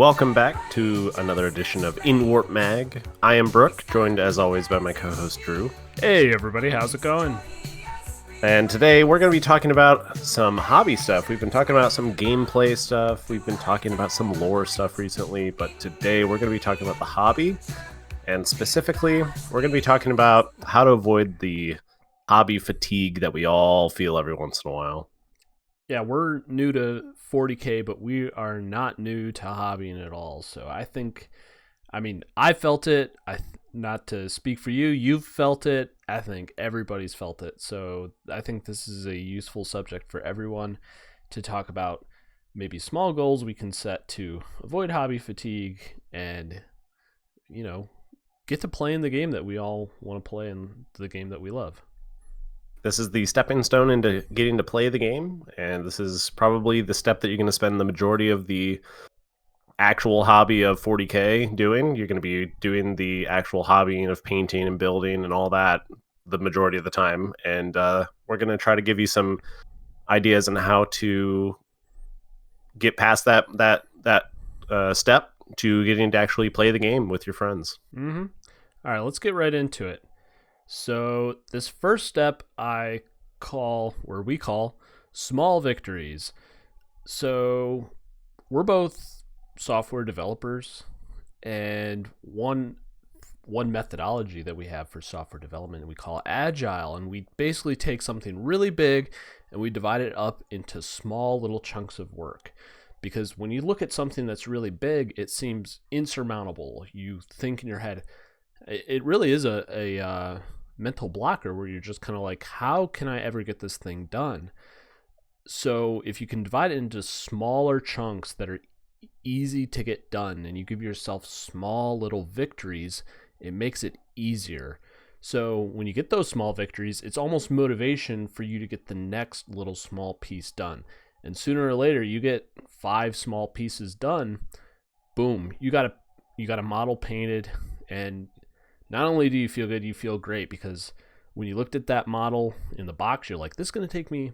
welcome back to another edition of Inwarp Mag. I am Brooke, joined as always by my co-host Drew. Hey everybody, how's it going? And today we're going to be talking about some hobby stuff. We've been talking about some gameplay stuff. We've been talking about some lore stuff recently, but today we're going to be talking about the hobby. And specifically, we're going to be talking about how to avoid the hobby fatigue that we all feel every once in a while. Yeah, we're new to 40K, but we are not new to hobbying at all. So I felt it. Not to speak for you, you've felt it. I think everybody's felt it. So I think this is a useful subject for everyone to talk about. Maybe small goals we can set to avoid hobby fatigue and, get to play in the game that we all want to play and the game that we love. This is the stepping stone into getting to play the game, and this is probably the step that you're going to spend the majority of the actual hobby of 40K doing. You're going to be doing the actual hobbying of painting and building and all that the majority of the time, and we're going to try to give you some ideas on how to get past that step to getting to actually play the game with your friends. Mm-hmm. All right, let's get right into it. So this first step we call small victories. So we're both software developers, and one methodology that we have for software development we call agile, and we basically take something really big and we divide it up into small little chunks of work. Because when you look at something that's really big, it seems insurmountable. You think in your head, it really is a mental blocker where you're just kind of like, how can I ever get this thing done? So if you can divide it into smaller chunks that are easy to get done, and you give yourself small little victories, it makes it easier. So when you get those small victories, it's almost motivation for you to get the next little small piece done. And sooner or later, you get 5 small pieces done. Boom, you got a model painted, and not only do you feel good, you feel great, because when you looked at that model in the box, you're like, this is going to take me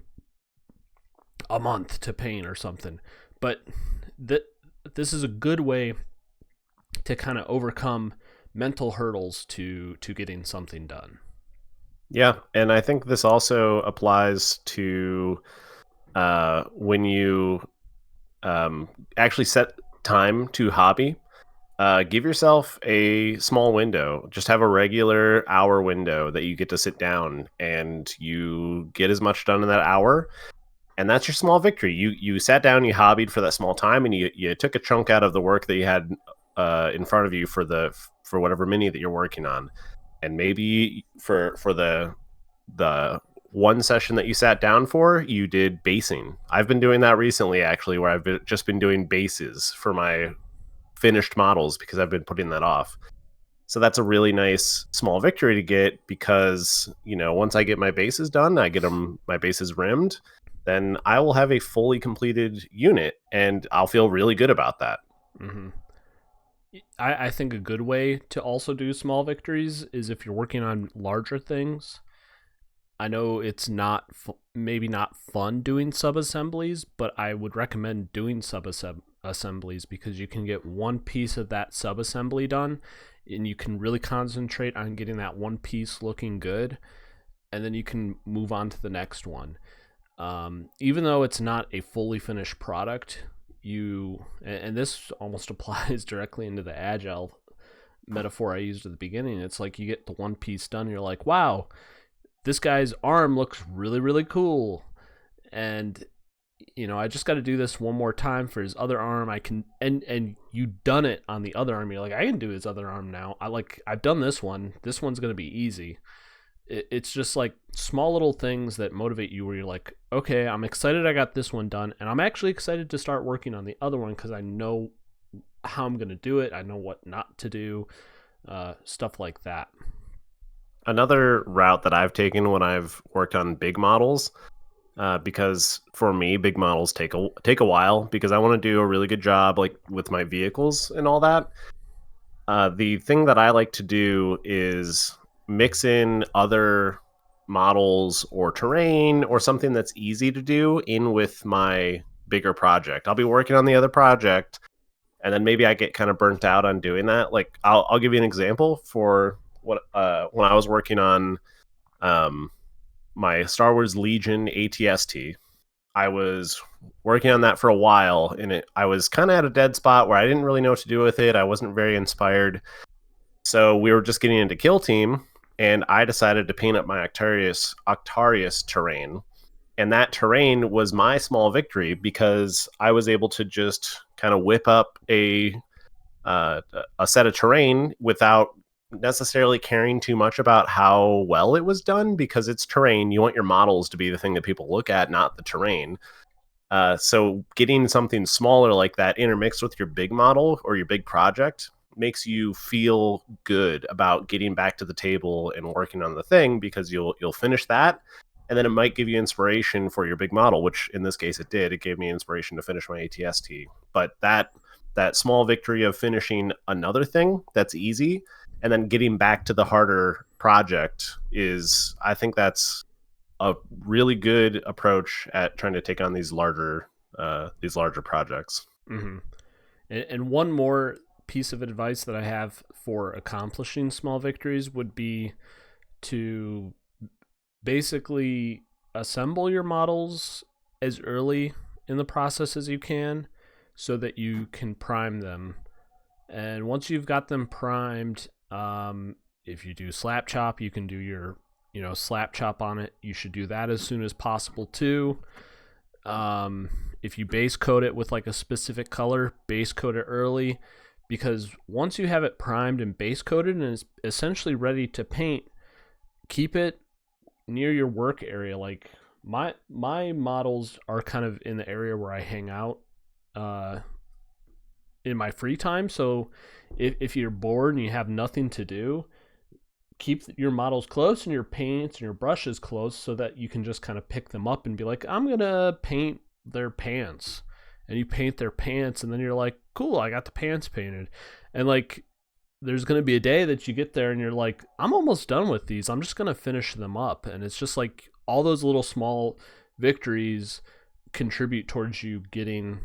a month to paint or something. But this is a good way to kind of overcome mental hurdles to getting something done. Yeah, and I think this also applies to when you actually set time to hobby. Give yourself a small window. Just have a regular hour window that you get to sit down and you get as much done in that hour. And that's your small victory. You sat down, you hobbied for that small time, and you took a chunk out of the work that you had in front of you for whatever mini that you're working on. And maybe for the one session that you sat down for, you did basing. I've been doing that recently, actually, where I've just been doing bases for my finished models because I've been putting that off. So that's a really nice small victory to get, because once I get my bases done, I get my bases rimmed, then I will have a fully completed unit, and I'll feel really good about that. Mm-hmm. I think a good way to also do small victories is if you're working on larger things. I know it's maybe not fun doing sub-assemblies, but I would recommend doing sub-assemblies because you can get one piece of that sub-assembly done, and you can really concentrate on getting that one piece looking good, and then you can move on to the next one. Even though it's not a fully finished product, and this almost applies directly into the agile metaphor I used at the beginning. It's like you get the one piece done, and you're like, wow, this guy's arm looks really, really cool. And, I just got to do this one more time for his other arm. I can, and you done it on the other arm. You're like, I can do his other arm now. I've done this one. This one's going to be easy. It's just like small little things that motivate you where you're like, okay, I'm excited I got this one done. And I'm actually excited to start working on the other one because I know how I'm going to do it. I know what not to do, stuff like that. Another route that I've taken when I've worked on big models, because for me, big models take a while because I want to do a really good job, like with my vehicles and all that. The thing that I like to do is mix in other models or terrain or something that's easy to do in with my bigger project. I'll be working on the other project, and then maybe I get kind of burnt out on doing that. Like I'll give you an example for what when I was working on um, my Star Wars Legion ATST. I was working on that for a while, and I was kind of at a dead spot where I didn't really know what to do with it. I wasn't very inspired, so we were just getting into Kill Team, and I decided to paint up my Octarius terrain, and that terrain was my small victory because I was able to just kind of whip up uh, a set of terrain without necessarily caring too much about how well it was done, because it's terrain. You want your models to be the thing that people look at, not the terrain. So getting something smaller like that intermixed with your big model or your big project makes you feel good about getting back to the table and working on the thing, because you'll finish that, and then it might give you inspiration for your big model, which in this case it did. It gave me inspiration to finish my ATST. But that small victory of finishing another thing that's easy and then getting back to the harder project is, I think that's a really good approach at trying to take on these larger projects. Mm-hmm. And one more piece of advice that I have for accomplishing small victories would be to basically assemble your models as early in the process as you can so that you can prime them. And once you've got them primed, if you do slap chop, you can do your slap chop on it. You should do that as soon as possible too. If you base coat it with like a specific color, base coat it early, because once you have it primed and base coated and is essentially ready to paint, keep it near your work area. Like my models are kind of in the area where I hang out in my free time. So if you're bored and you have nothing to do, keep your models close and your paints and your brushes close so that you can just kind of pick them up and be like, I'm gonna paint their pants. And you paint their pants, and then you're like, cool, I got the pants painted. And like, there's going to be a day that you get there and you're like, I'm almost done with these, I'm just going to finish them up. And it's just like all those little small victories contribute towards you getting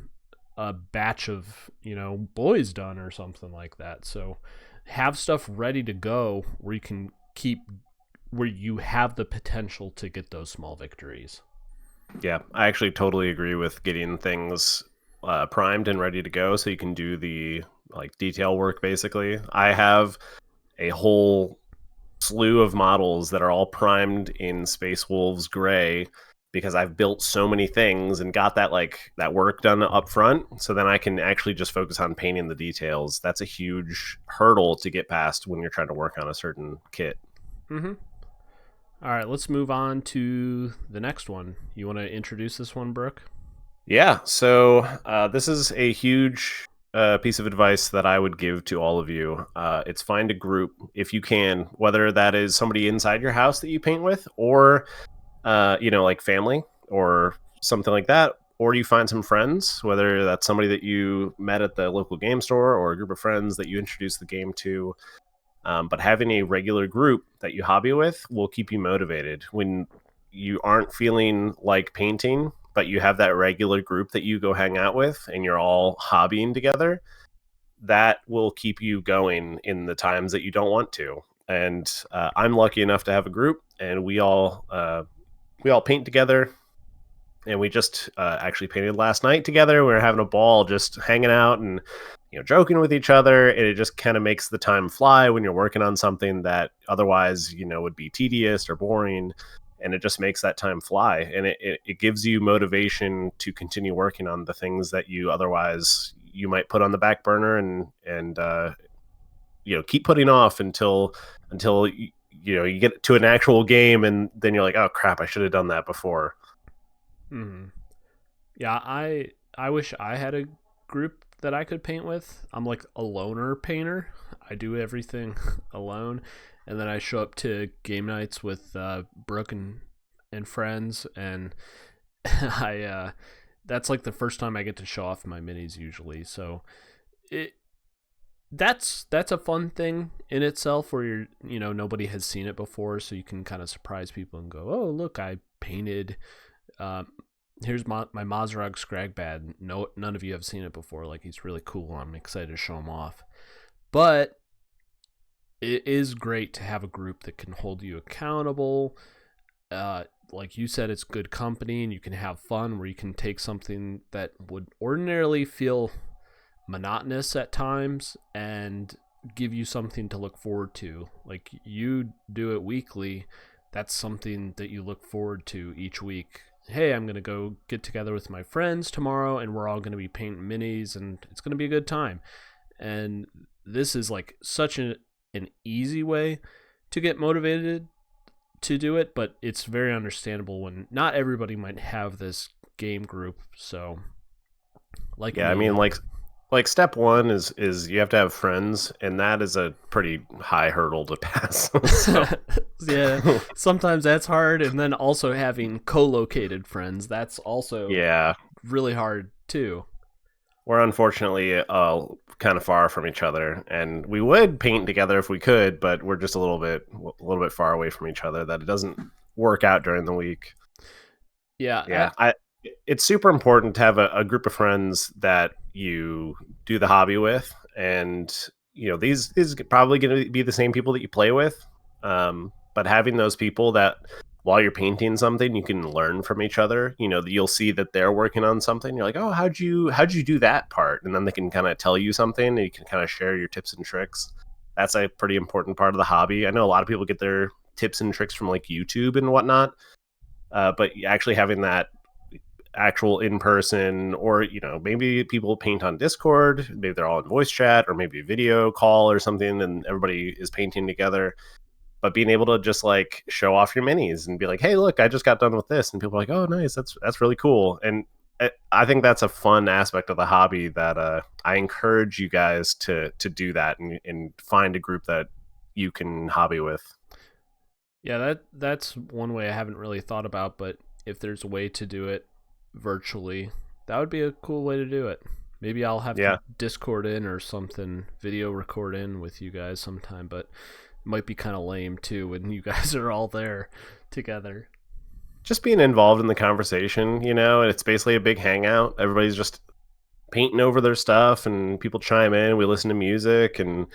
a batch of boys done or something like that. So have stuff ready to go where you have the potential to get those small victories. Yeah, I actually totally agree with getting things primed and ready to go so you can do the like detail work. Basically, I have a whole slew of models that are all primed in Space Wolves Gray because I've built so many things and got that work done up front, so then I can actually just focus on painting the details. That's a huge hurdle to get past when you're trying to work on a certain kit. Mm-hmm. All right, let's move on to the next one. You want to introduce this one, Brooke? Yeah, so this is a huge piece of advice that I would give to all of you. It's find a group if you can, whether that is somebody inside your house that you paint with, or like family or something like that, or you find some friends, whether that's somebody that you met at the local game store or a group of friends that you introduced the game to. But having a regular group that you hobby with will keep you motivated when you aren't feeling like painting, but you have that regular group that you go hang out with and you're all hobbying together. That will keep you going in the times that you don't want to. And I'm lucky enough to have a group, and we all paint together. And we just actually painted last night together. We were having a ball, just hanging out and joking with each other, and it just kind of makes the time fly when you're working on something that otherwise would be tedious or boring, and it just makes that time fly, and it gives you motivation to continue working on the things that you otherwise you might put on the back burner and keep putting off until you get to an actual game, and then you're like, oh crap, I should have done that before. Mm-hmm. Yeah, I wish I had a group that I could paint with. I'm like a loner painter. I do everything alone, and then I show up to game nights with Brooke and friends, and I that's like the first time I get to show off my minis usually. So that's a fun thing in itself, where nobody has seen it before, so you can kind of surprise people and go, oh look, I painted here's my Mazarag Scragbad. No, none of you have seen it before. Like, he's really cool. I'm excited to show him off. But it is great to have a group that can hold you accountable. Like you said, it's good company, and you can have fun where you can take something that would ordinarily feel monotonous at times and give you something to look forward to. Like, you do it weekly, that's something that you look forward to each week. Hey, I'm going to go get together with my friends tomorrow, and we're all going to be painting minis, and it's going to be a good time. And this is like such an easy way to get motivated to do it, but it's very understandable when not everybody might have this game group. So, like Yeah, I me, mean, like step one is you have to have friends, and that is a pretty high hurdle to pass. So yeah, sometimes that's hard, and then also having co-located friends, that's also yeah, really hard too. we're unfortunately kind of far from each other, and we would paint together if we could, but we're just a little bit far away from each other that it doesn't work out during the week. Yeah, Yeah, it's super important to have a group of friends that you do the hobby with, and these are probably going to be the same people that you play with. But having those people that while you're painting something, you can learn from each other. You'll see that they're working on something. You're like, oh, how'd you do that part? And then they can kind of tell you something, and you can kind of share your tips and tricks. That's a pretty important part of the hobby. I know a lot of people get their tips and tricks from like YouTube and whatnot, but actually having that actual in person, or maybe people paint on Discord, maybe they're all in voice chat, or maybe a video call or something, and everybody is painting together. But being able to just like show off your minis and be like, hey, look, I just got done with this, and people are like, oh, nice, that's really cool. And I think that's a fun aspect of the hobby that I encourage you guys to do that, and find a group that you can hobby with. yeah, that's one way I haven't really thought about, but if there's a way to do it virtually, that would be a cool way to do it. Maybe I'll have to Yeah, Discord in or something, video record in with you guys sometime, but it might be kind of lame too when you guys are all there together. just being involved in the conversation, and it's basically a big hangout. Everybody's just painting over their stuff, and people chime in. We listen to music and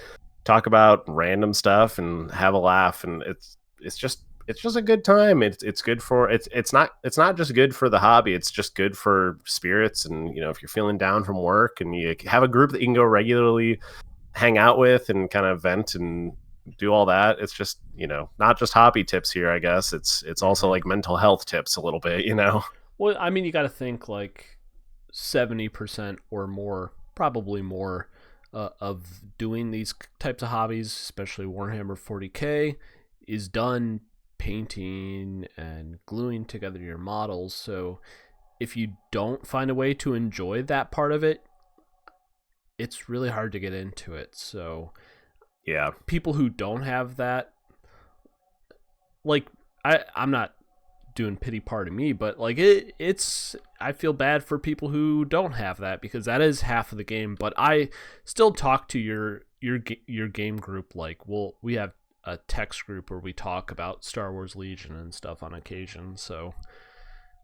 talk about random stuff and have a laugh, and it's just a good time. It's good for it's not just good for the hobby. It's just good for spirits. And if you're feeling down from work and you have a group that you can go regularly hang out with and kind of vent and do all that, it's just not just hobby tips here. I guess it's also Hmm. like mental health tips a little bit. Well, I mean, you got to think like 70% or more, probably more, of doing these types of hobbies, especially Warhammer 40K, is done painting and gluing together your models. So if you don't find a way to enjoy that part of it, it's really hard to get into it. So Yeah. people who don't have that, like, I'm not doing pity party me, but like it's I feel bad for people who don't have that, because that is half of the game. But I still talk to your game group. Like, we have a text group where we talk about Star Wars Legion and stuff on occasion. So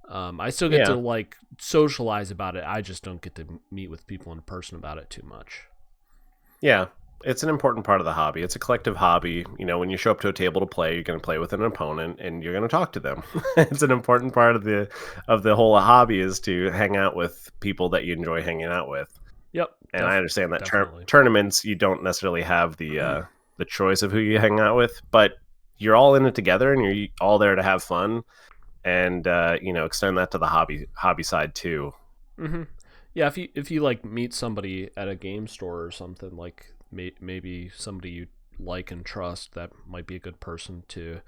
I still get to Yeah. like socialize about it. I just don't get to meet with people in person about it too much. Yeah, it's an important part of the hobby. It's a collective hobby. When you show up to a table to play, you're going to play with an opponent, and you're going to talk to them. It's an important part of the whole hobby, is to hang out with people that you enjoy hanging out with. Yep, And I understand that definitely. tournaments, you don't necessarily have the choice of who you hang out with, but you're all in it together, and you're all there to have fun, and extend that to the hobby side too. Hmm. Yeah, if you like meet somebody at a game store or something, like maybe somebody you like and trust, that might be a good person to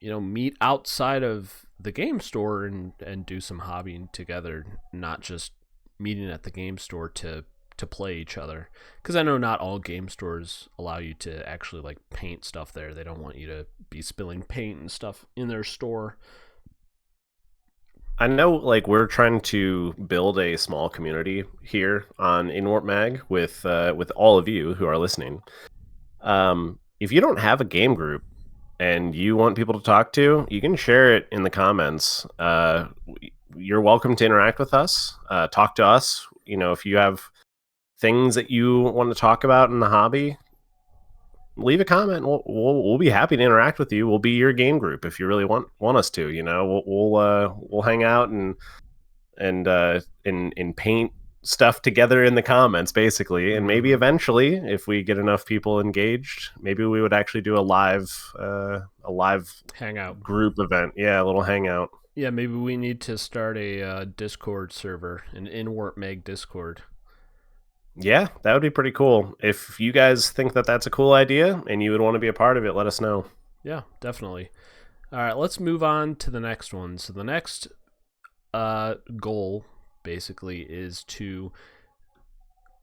meet outside of the game store and do some hobbying together, not just meeting at the game store to play each other. Because I know not all game stores allow you to actually like paint stuff there. They don't want you to be spilling paint and stuff in their store. I know, like, we're trying to build a small community here on Inwarp Mag with all of you who are listening. If you don't have a game group and you want people to talk to, you can share it in the comments. you're welcome to interact with us, talk to us. If you have things that you want to talk about in the hobby, leave a comment. We'll be happy to interact with you. We'll be your game group if you really want us to. We'll hang out and paint stuff together in the comments, basically. And maybe eventually, if we get enough people engaged, maybe we would actually do a live hangout group event. Yeah, a little hangout. Yeah, maybe we need to start a Discord server, an Inwarp Mag Discord. Yeah, that would be pretty cool. If you guys think that that's a cool idea and you would want to be a part of it, let us know. Yeah, definitely. All right, let's move on to the next one. So the next goal basically is to,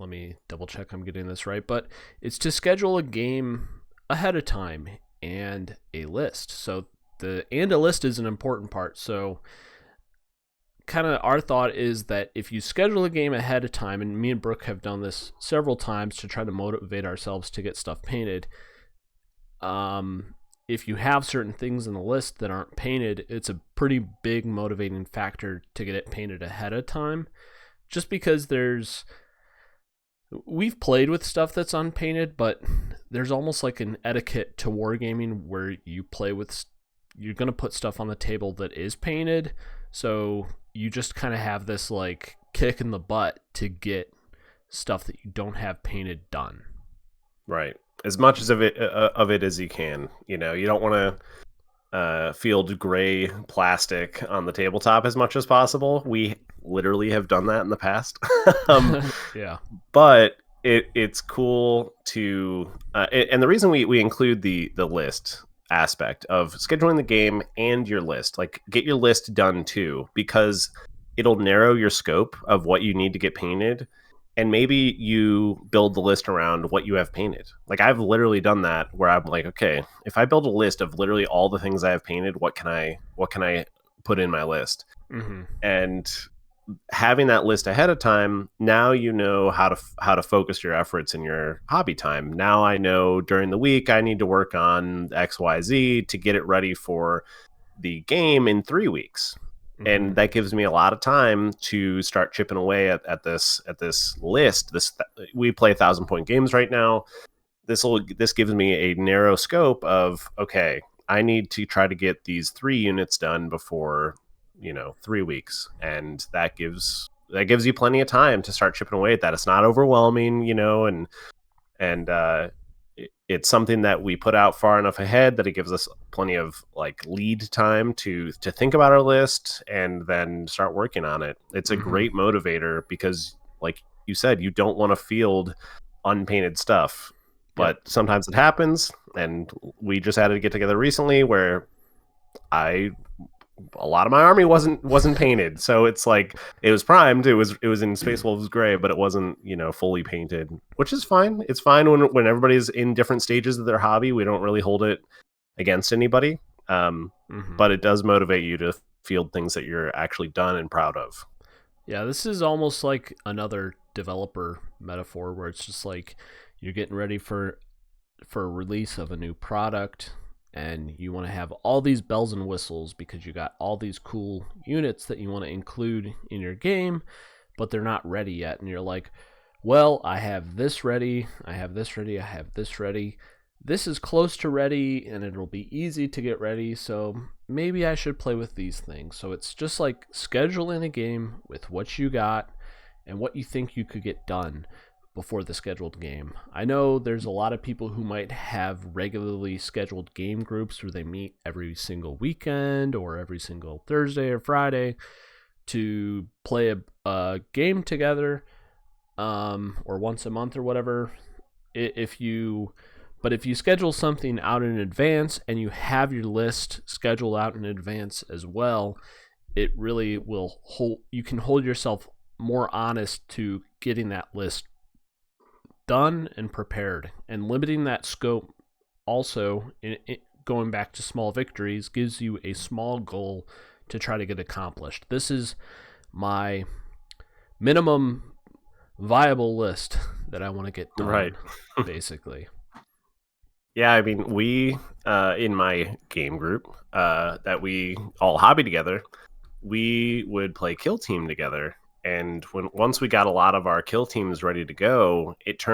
let me double check I'm getting this right, but it's to schedule a game ahead of time and a list. So a list is an important part. So kind of our thought is that if you schedule a game ahead of time, and me and Brooke have done this several times to try to motivate ourselves to get stuff painted, if you have certain things in the list that aren't painted, it's a pretty big motivating factor to get it painted ahead of time. Just because we've played with stuff that's unpainted, but there's almost like an etiquette to wargaming where you're going to put stuff on the table that is painted. So you just kind of have this like kick in the butt to get stuff that you don't have painted done. Right. As much of it as you can. You don't want to field gray plastic on the tabletop as much as possible. We literally have done that in the past. Yeah. But it's cool to and the reason we include the list aspect of scheduling the game and your list, like get your list done too, because it'll narrow your scope of what you need to get painted, and maybe you build the list around what you have painted. Like I've literally done that where I'm like, okay, if I build a list of literally all the things I have painted, what can I put in my list? And having that list ahead of time, now you know how to focus your efforts in your hobby time. Now I know during the week I need to work on XYZ to get it ready for the game in 3 weeks. And that gives me a lot of time to start chipping away at this list. We play 1,000 point games right now. This gives me a narrow scope of, okay, I need to try to get these 3 units done before 3 weeks, and that gives you plenty of time to start chipping away at that. It's not overwhelming, and it's something that we put out far enough ahead that it gives us plenty of like lead time to think about our list and then start working on it. It's a great motivator because, like you said, you don't want to field unpainted stuff, but sometimes it happens. And we just had to get together recently where a lot of my army wasn't painted, so it's like it was primed. It was in Space Wolves Gray, but it wasn't fully painted, which is fine. It's fine when everybody's in different stages of their hobby. We don't really hold it against anybody, but it does motivate you to field things that you're actually done and proud of. Yeah, this is almost like another developer metaphor where it's just like you're getting ready for a release of a new product, and you want to have all these bells and whistles because you got all these cool units that you want to include in your game, but they're not ready yet. And you're like, well, I have this ready, I have this ready, I have this ready. This is close to ready, and it'll be easy to get ready, so maybe I should play with these things. So it's just like scheduling a game with what you got and what you think you could get done before the scheduled game. I know there's a lot of people who might have regularly scheduled game groups where they meet every single weekend or every single Thursday or Friday to play a game together, or once a month or whatever. But if you schedule something out in advance and you have your list scheduled out in advance as well, it really will you can hold yourself more honest to getting that list done and prepared. And limiting that scope also, going back to small victories, gives you a small goal to try to get accomplished. This is my minimum viable list that I want to get done, right? Basically. Yeah, I mean, we in my game group that we all hobby together, we would play kill team together. And once we got a lot of our kill teams ready to go, it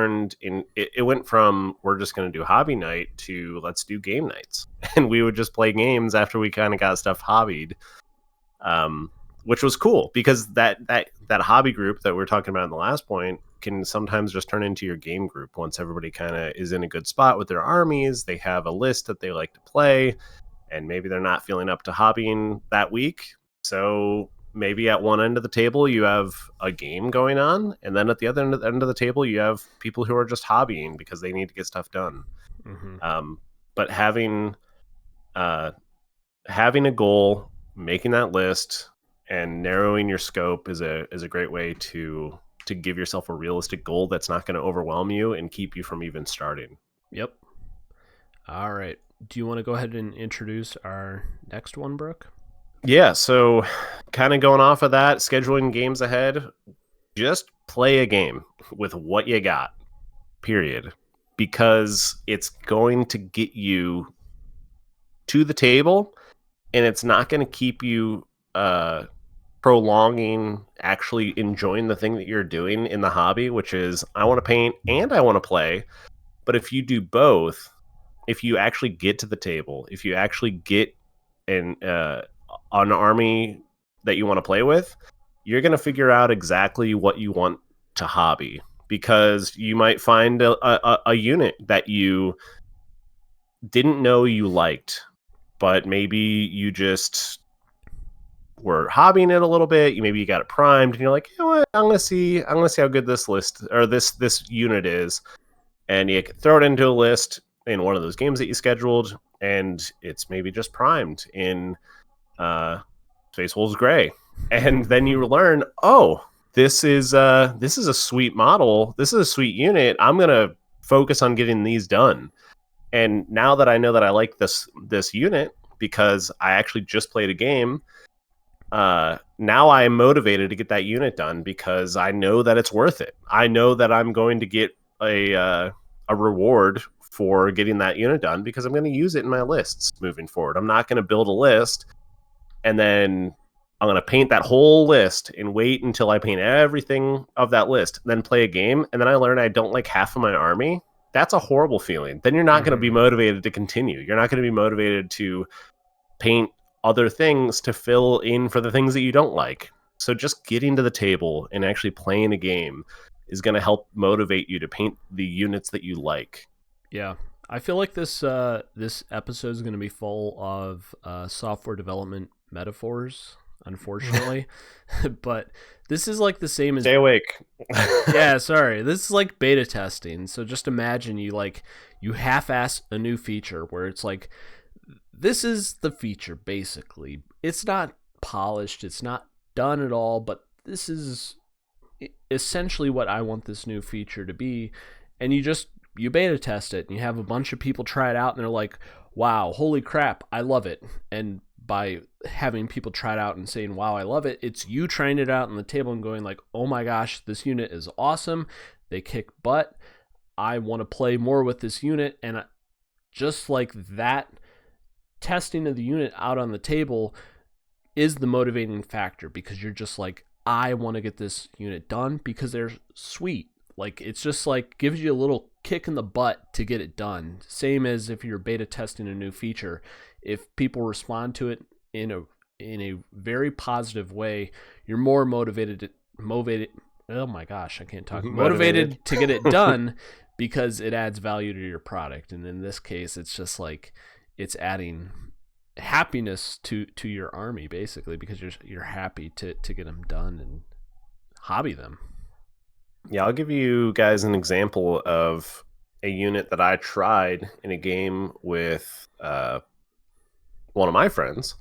went from we're just going to do hobby night to let's do game nights. And we would just play games after we kind of got stuff hobbied. Which was cool because that hobby group that we were talking about in the last point can sometimes just turn into your game group once everybody kind of is in a good spot with their armies. They have a list that they like to play, and maybe they're not feeling up to hobbying that week. So maybe at one end of the table you have a game going on, and then at the other end of the table you have people who are just hobbying because they need to get stuff done. But having a goal, making that list, and narrowing your scope is a great way to give yourself a realistic goal that's not going to overwhelm you and keep you from even starting. Yep. All right. Do you want to go ahead and introduce our next one, Brooke? Yeah, so kind of going off of that, scheduling games ahead, just play a game with what you got, period. Because it's going to get you to the table, and it's not going to keep you prolonging actually enjoying the thing that you're doing in the hobby, which is I want to paint and I want to play. But if you do both, if you actually get to the table, if you actually get an army that you want to play with, you're going to figure out exactly what you want to hobby, because you might find a unit that you didn't know you liked, but maybe you just were hobbying it a little bit. Maybe you got it primed and you're like, you know what, I'm gonna see how good this list or this unit is, and you throw it into a list in one of those games that you scheduled, and it's maybe just primed in Space Wolves Gray, and then you learn, oh, this is a sweet model, this is a sweet unit, I'm gonna focus on getting these done. And now that I know that I like this unit because I actually just played a game, now I am motivated to get that unit done because I know that it's worth it. I know that I'm going to get a reward for getting that unit done because I'm going to use it in my lists moving forward. I'm not going to build a list and then I'm going to paint that whole list and wait until I paint everything of that list, then play a game, and then I learn I don't like half of my army. That's a horrible feeling. Then you're not going to be motivated to continue. You're not going to be motivated to paint other things to fill in for the things that you don't like. So just getting to the table and actually playing a game is going to help motivate you to paint the units that you like. Yeah. I feel like this episode is going to be full of software development metaphors, unfortunately. But this is like the same as... Stay awake. Yeah, sorry. This is like beta testing. So just imagine you half-ass a new feature where it's like, this is the feature, basically. It's not polished, it's not done at all, but this is essentially what I want this new feature to be. And you beta test it, and you have a bunch of people try it out, and they're like, wow, holy crap, I love it. And by having people try it out and saying, wow, I love it, it's you trying it out on the table and going like, oh my gosh, this unit is awesome. They kick butt. I want to play more with this unit. And just like that, testing of the unit out on the table is the motivating factor, because you're just like, I want to get this unit done because they're sweet. Like, it's just like gives you a little kick in the butt to get it done. Same as if you're beta testing a new feature. If people respond to it in a very positive way, you're more motivated. Oh my gosh, I can't talk. Motivated to get it done because it adds value to your product. And in this case, it's just like, it's adding happiness to your army, basically, because you're happy to get them done and hobby them. Yeah, I'll give you guys an example of a unit that I tried in a game with one of my friends.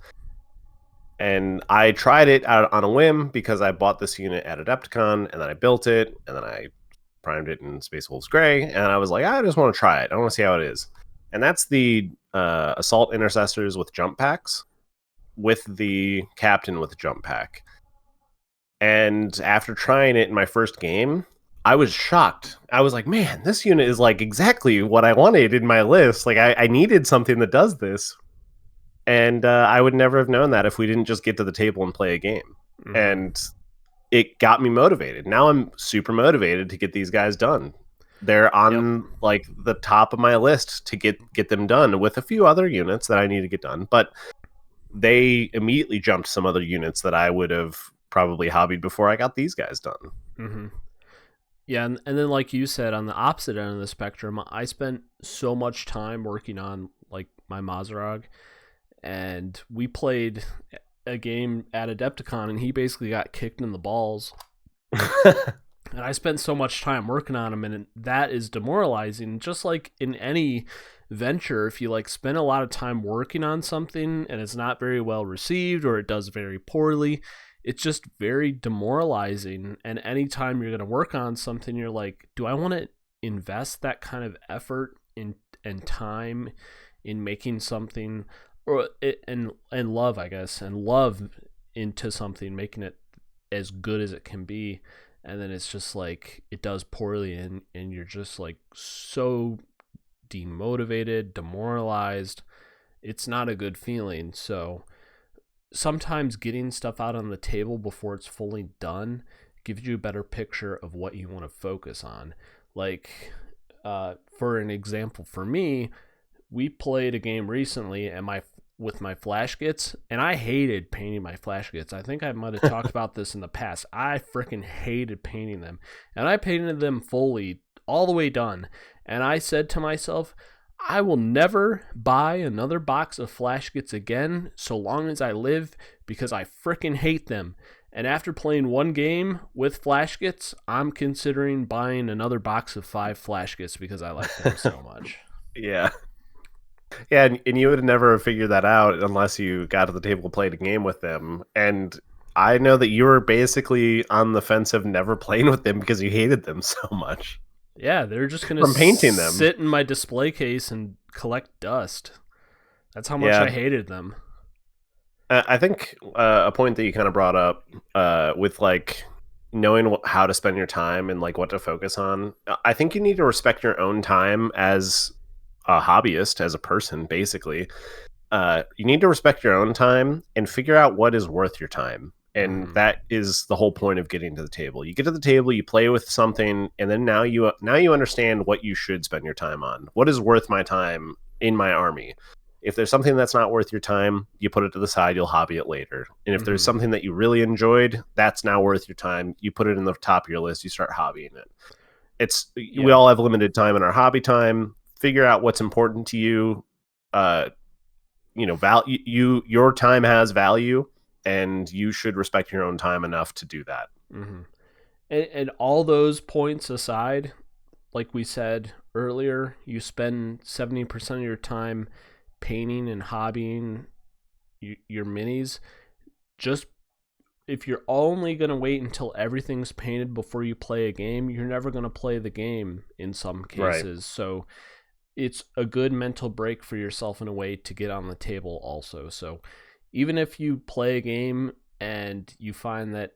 And I tried it out on a whim because I bought this unit at Adepticon, and then I built it, and then I primed it in Space Wolves Gray, and I was like, I just want to try it. I want to see how it is. And that's the Assault Intercessors with jump packs, with the Captain with jump pack. And after trying it in my first game, I was shocked. I was like, man, this unit is like exactly what I wanted in my list. Like, I needed something that does this. And I would never have known that if we didn't just get to the table and play a game. And it got me motivated. Now I'm super motivated to get these guys done. They're on like the top of my list to get them done, with a few other units that I need to get done. But they immediately jumped some other units that I would have probably hobbied before I got these guys done. Yeah, and then like you said, on the opposite end of the spectrum, I spent so much time working on like my Mazarog, and we played a game at Adepticon, and he basically got kicked in the balls. And I spent so much time working on him, and that is demoralizing. Just like in any venture, if you like spend a lot of time working on something and it's not very well received, or it does very poorly, it's just very demoralizing. And anytime you're going to work on something, you're like, do I want to invest that kind of effort and time in making something, or and love, I guess, and love into something, making it as good as it can be, and then it's just like it does poorly, and you're just like so demotivated, demoralized. It's not a good feeling. So sometimes getting stuff out on the table before it's fully done gives you a better picture of what you want to focus on. Like, for an example, for me, we played a game recently with my flash kits, and I hated painting my flash kits. I think I might have talked about this in the past. I freaking hated painting them, and I painted them fully, all the way done. And I said to myself, I will never buy another box of flash kits again so long as I live, because I freaking hate them. And after playing one game with flash kits, I'm considering buying another box of 5 flash kits because I like them so much. Yeah. Yeah, and you would have never figured that out unless you got to the table and played a game with them. And I know that you were basically on the fence of never playing with them because you hated them so much. Yeah, they're just going From painting to them. sit in my display case and collect dust. That's how much I hated them. I think a point that you kind of brought up with like knowing how to spend your time and like what to focus on, I think you need to respect your own time as a hobbyist, as a person, basically. You need to respect your own time and figure out what is worth your time. And that is the whole point of getting to the table. You get to the table, you play with something, and then now you understand what you should spend your time on. What is worth my time in my army? If there's something that's not worth your time, you put it to the side, you'll hobby it later. And if there's something that you really enjoyed, that's now worth your time, you put it in the top of your list, you start hobbying it. We all have limited time in our hobby time. Figure out what's important to you. Your time has value, and you should respect your own time enough to do that. And all those points aside, like we said earlier, you spend 70% of your time painting and hobbying your minis. Just if you're only going to wait until everything's painted before you play a game, you're never going to play the game in some cases. Right. So it's a good mental break for yourself in a way to get on the table also. So even if you play a game and you find that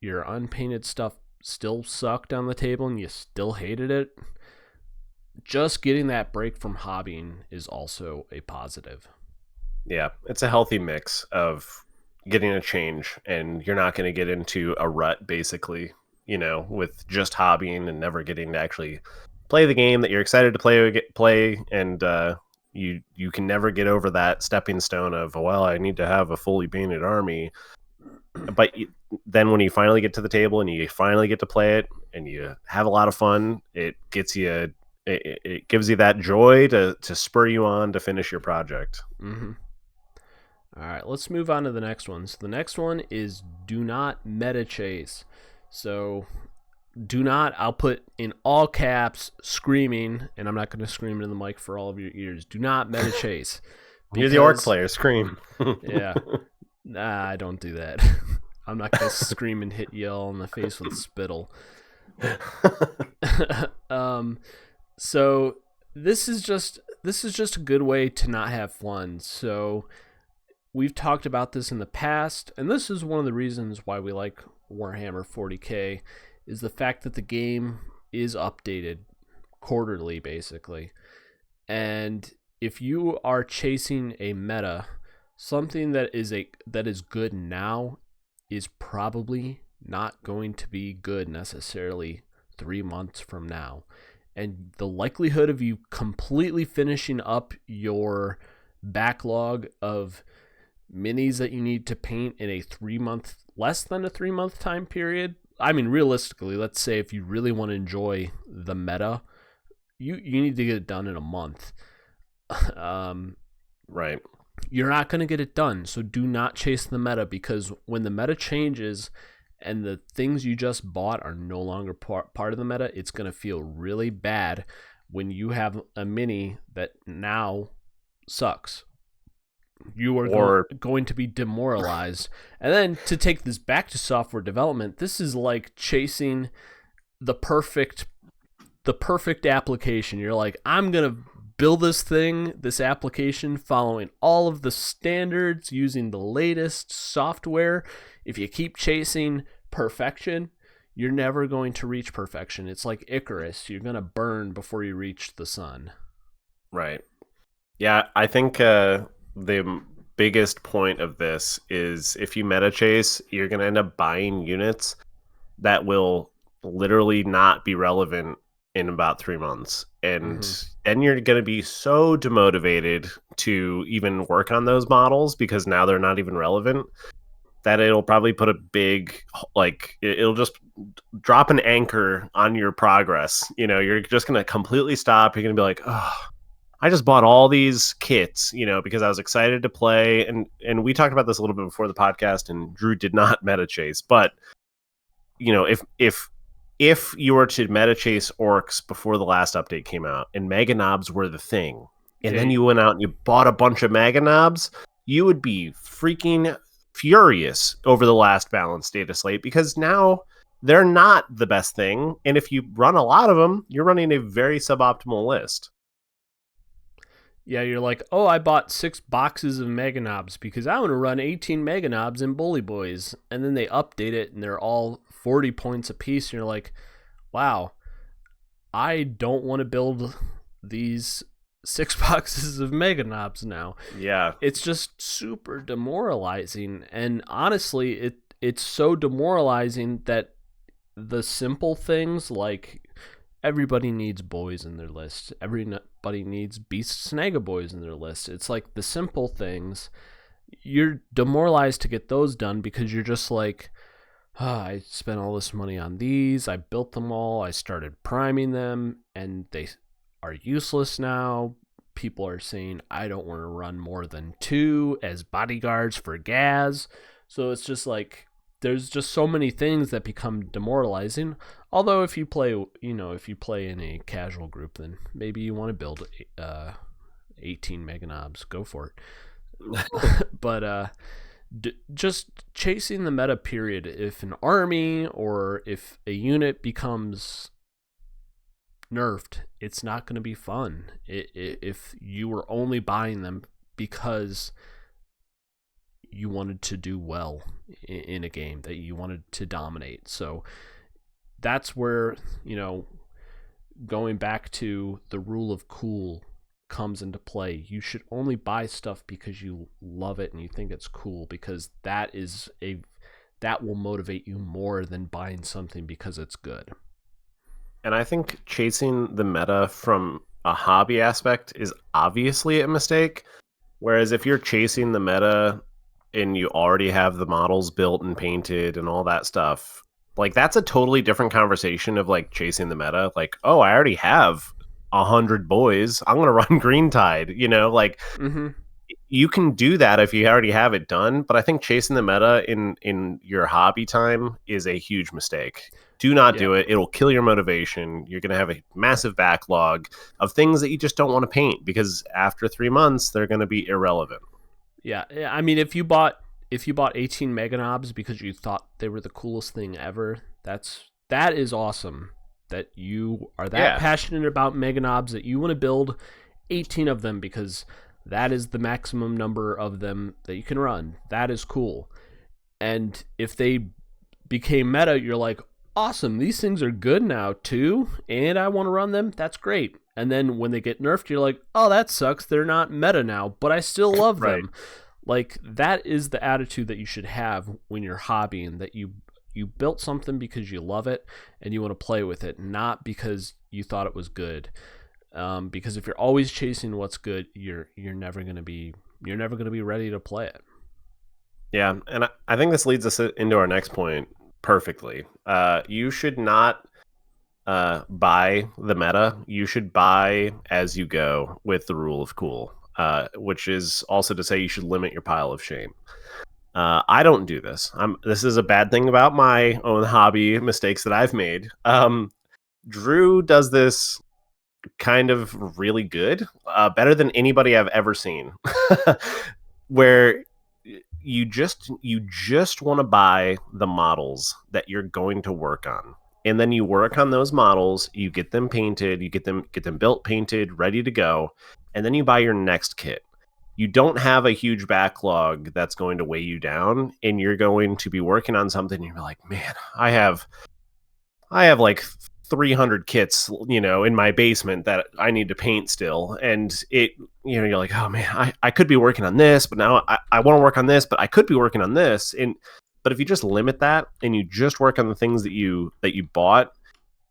your unpainted stuff still sucked on the table and you still hated it, just getting that break from hobbying is also a positive. Yeah, it's a healthy mix of getting a change, and you're not going to get into a rut, basically, with just hobbying and never getting to actually play the game that you're excited to play, and you can never get over that stepping stone of, well, I need to have a fully painted army. But then when you finally get to the table and you finally get to play it and you have a lot of fun, it gets you. It gives you that joy to spur you on to finish your project. All right, let's move on to the next one. So the next one is do not meta chase. So do not, I'll put in all caps, screaming, and I'm not going to scream into the mic for all of your ears. Do not meta chase. You're the orc player, scream. Yeah. Nah, I don't do that. I'm not going to scream and hit you all in the face with spittle. So this is just a good way to not have fun. So we've talked about this in the past, and this is one of the reasons why we like Warhammer 40K, is the fact that the game is updated quarterly, basically. And if you are chasing a meta, something that is good now is probably not going to be good necessarily 3 months from now. And the likelihood of you completely finishing up your backlog of minis that you need to paint in less than a 3 month time period. I mean, realistically, let's say if you really want to enjoy the meta, you need to get it done in a month. Right. You're not going to get it done. So do not chase the meta, because when the meta changes and the things you just bought are no longer part of the meta, it's going to feel really bad when you have a mini that now sucks. You are going to be demoralized. And then to take this back to software development, this is like chasing the perfect application. You're like, I'm going to build this application following all of the standards, using the latest software. If you keep chasing perfection, you're never going to reach perfection. It's like Icarus. You're going to burn before you reach the sun. Right. Yeah, I think the biggest point of this is if you meta chase, you're going to end up buying units that will literally not be relevant in about 3 months. And then you're going to be so demotivated to even work on those models because now they're not even relevant, that it'll probably put a big, like, it'll just drop an anchor on your progress. You know, you're just going to completely stop. You're going to be like, oh, I just bought all these kits, you know, because I was excited to play. And we talked about this a little bit before the podcast, and Drew did not meta chase. But, you know, if you were to meta chase orcs before the last update came out and Mega Knobs were the thing, and then you went out and you bought a bunch of Mega Knobs, you would be freaking furious over the last balanced data slate, because now they're not the best thing. And if you run a lot of them, you're running a very suboptimal list. Yeah, you're like, oh, I bought 6 boxes of Mega Knobs because I want to run 18 Mega Knobs in Bully Boys. And then they update it and they're all 40 points a piece. And you're like, wow, I don't want to build these 6 boxes of Mega Knobs now. Yeah. It's just super demoralizing. And honestly, it's so demoralizing that the simple things like everybody needs boys in their list. Everybody needs Beast Snaga boys in their list. It's like the simple things. You're demoralized to get those done because you're just like, oh, I spent all this money on these. I built them all. I started priming them, and they are useless now. People are saying, I don't want to run more than 2 as bodyguards for Gaz. So it's just like, there's just so many things that become demoralizing. Although if you play in a casual group, then maybe you want to build 18 Mega Knobs. Go for it. But just chasing the meta period. If an army or if a unit becomes nerfed, it's not going to be fun. If you were only buying them because you wanted to do well in a game, that you wanted to dominate. So that's where, going back to the rule of cool comes into play. You should only buy stuff because you love it and you think it's cool, because that will motivate you more than buying something because it's good. And I think chasing the meta from a hobby aspect is obviously a mistake. Whereas if you're chasing the meta and you already have the models built and painted and all that stuff, like, that's a totally different conversation of like chasing the meta. Like, oh, I already have 100 boys, I'm gonna run Green Tide. You can do that if you already have it done. But I think chasing the meta in your hobby time is a huge mistake. Do not do it. It'll kill your motivation. You're gonna have a massive backlog of things that you just don't want to paint, because after 3 months they're gonna be irrelevant. Yeah, I mean, if you bought 18 Mega Knobs because you thought they were the coolest thing ever, that is awesome. That you are that passionate about Mega Knobs that you want to build 18 of them because that is the maximum number of them that you can run. That is cool. And if they became meta, you're like, awesome, these things are good now too, and I want to run them. That's great. And then when they get nerfed, you're like, oh, that sucks. They're not meta now, but I still love them. Like, that is the attitude that you should have when you're hobbying, that you built something because you love it and you want to play with it, not because you thought it was good. Because if you're always chasing what's good, you're never going to be ready to play it. Yeah, and I think this leads us into our next point perfectly. You should not buy the meta. You should buy as you go with the rule of cool, which is also to say you should limit your pile of shame. I don't do this. This is a bad thing about my own hobby mistakes that I've made. Drew does this kind of really good, better than anybody I've ever seen, where you just want to buy the models that you're going to work on, and then you work on those models, you get them painted, you get them built, painted, ready to go, and then you buy your next kit. You don't have a huge backlog that's going to weigh you down, and you're going to be working on something and you're like, man, I have like 300 kits, in my basement that I need to paint still. And you're like, oh man, I could be working on this, but now I want to work on this, but I could be working on this. But if you just limit that and you just work on the things that you bought,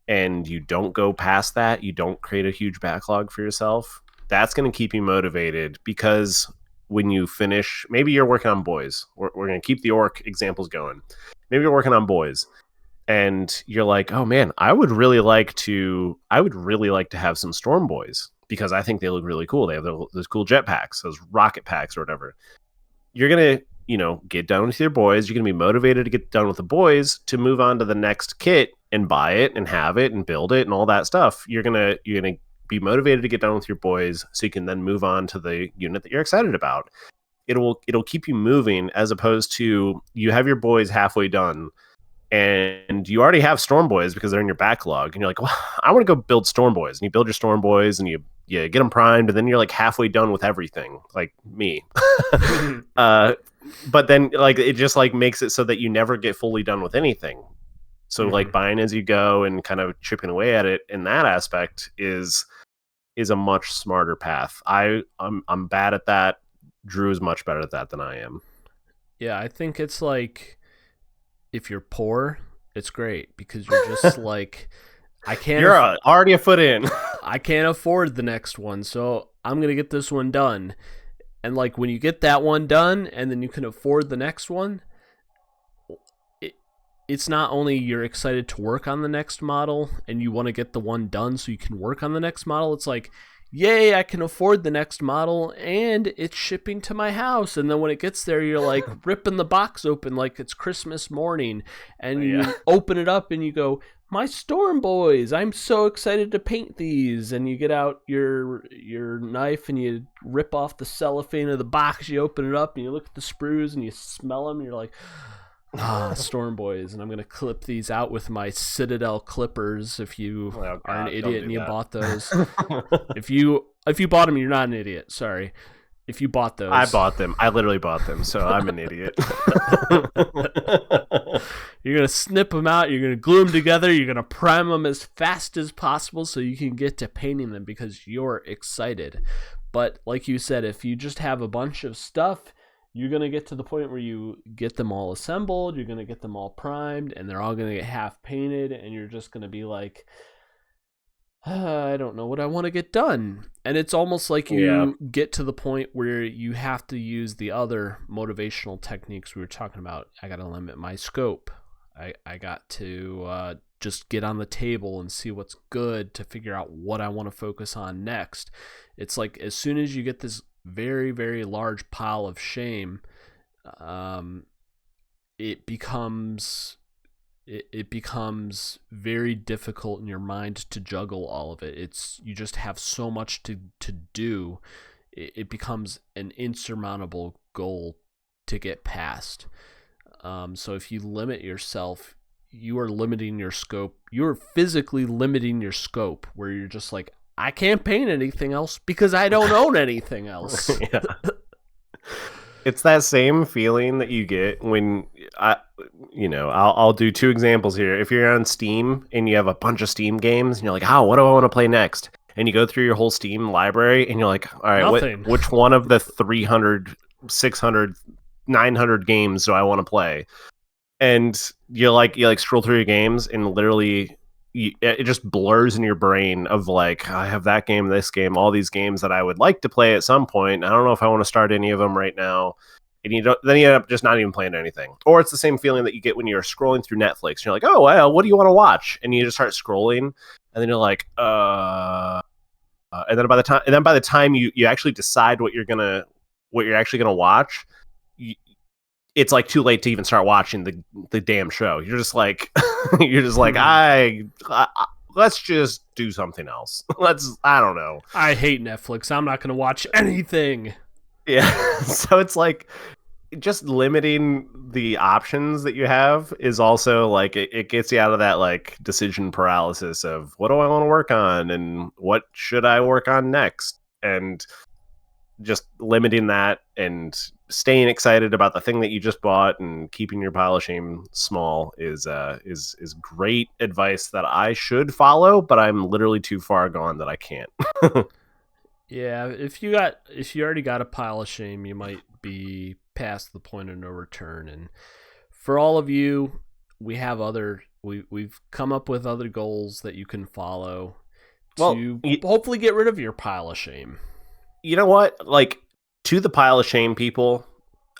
and you don't go past that, you don't create a huge backlog for yourself, that's going to keep you motivated. Because when you finish, maybe you're working on boys. We're going to keep the orc examples going. Maybe you're working on boys, and you're like, oh man, I would really like to have some storm boys because I think they look really cool. They have those cool jetpacks, those rocket packs or whatever. You're going to, get done with your boys. You're going to be motivated to get done with the boys to move on to the next kit and buy it and have it and build it and all that stuff. You're going to be motivated to get done with your boys so you can then move on to the unit that you're excited about. It'll keep you moving, as opposed to you have your boys halfway done and you already have Storm Boys because they're in your backlog, and you're like, well, I want to go build Storm Boys, and you build your Storm Boys and you get them primed, and then you're like halfway done with everything, like me. But then like it just like makes it so that you never get fully done with anything. So like buying as you go and kind of chipping away at it in that aspect is a much smarter path. I'm bad at that. Drew is much better at that than I am. Yeah, I think it's like, if you're poor, it's great because you're just like, You're already a foot in. I can't afford the next one, so I'm gonna get this one done. And like when you get that one done, and then you can afford the next one, it's not only you're excited to work on the next model and you want to get the one done so you can work on the next model. It's like, yay, I can afford the next model and it's shipping to my house. And then when it gets there, you're like ripping the box open like it's Christmas morning, and you open it up and you go, my Storm Boys, I'm so excited to paint these. And you get out your knife and you rip off the cellophane of the box, you open it up and you look at the sprues and you smell them and you're like, Storm Boys. And I'm going to clip these out with my Citadel clippers. If you are an idiot and you bought those. If you bought them, you're not an idiot. Sorry. If you bought those. I bought them. I literally bought them, so I'm an idiot. You're going to snip them out. You're going to glue them together. You're going to prime them as fast as possible so you can get to painting them because you're excited. But like you said, if you just have a bunch of stuff, you're going to get to the point where you get them all assembled, you're going to get them all primed, and they're all going to get half painted, and you're just going to be like, I don't know what I want to get done. And it's almost like you get to the point where you have to use the other motivational techniques we were talking about. I got to limit my scope. I got to just get on the table and see what's good to figure out what I want to focus on next. It's like as soon as you get this very, very large pile of shame, it becomes very difficult in your mind to juggle all of it. You just have so much to do. It becomes an insurmountable goal to get past. So if you limit yourself, you are limiting your scope. You're physically limiting your scope, where you're just like, I can't paint anything else because I don't own anything else. It's that same feeling that you get when I'll do two examples here. If you're on Steam and you have a bunch of Steam games and you're like, what do I want to play next? And you go through your whole Steam library and you're like, all right, which one of the 300 600, 900 games do I want to play? And you scroll through your games and literally it just blurs in your brain of like, I have that game, this game, all these games that I would like to play at some point. I don't know if I want to start any of them right now. And then you end up just not even playing anything. Or it's the same feeling that you get when you're scrolling through Netflix. You're like, oh well, what do you want to watch? And you just start scrolling, and then you're like, and then by the time you actually decide what you're actually gonna watch, it's like too late to even start watching the damn show. You're just like, I let's just do something else. I don't know. I hate Netflix. I'm not going to watch anything. Yeah. So it's like just limiting the options that you have is also like, it gets you out of that like decision paralysis of what do I want to work on and what should I work on next, and just limiting that and staying excited about the thing that you just bought and keeping your pile of shame small is great advice that I should follow, but I'm literally too far gone that I can't. Yeah, if you already got a pile of shame, you might be past the point of no return. And for all of you, we've come up with other goals that you can follow to hopefully get rid of your pile of shame. You know what? Like, to the pile of shame people,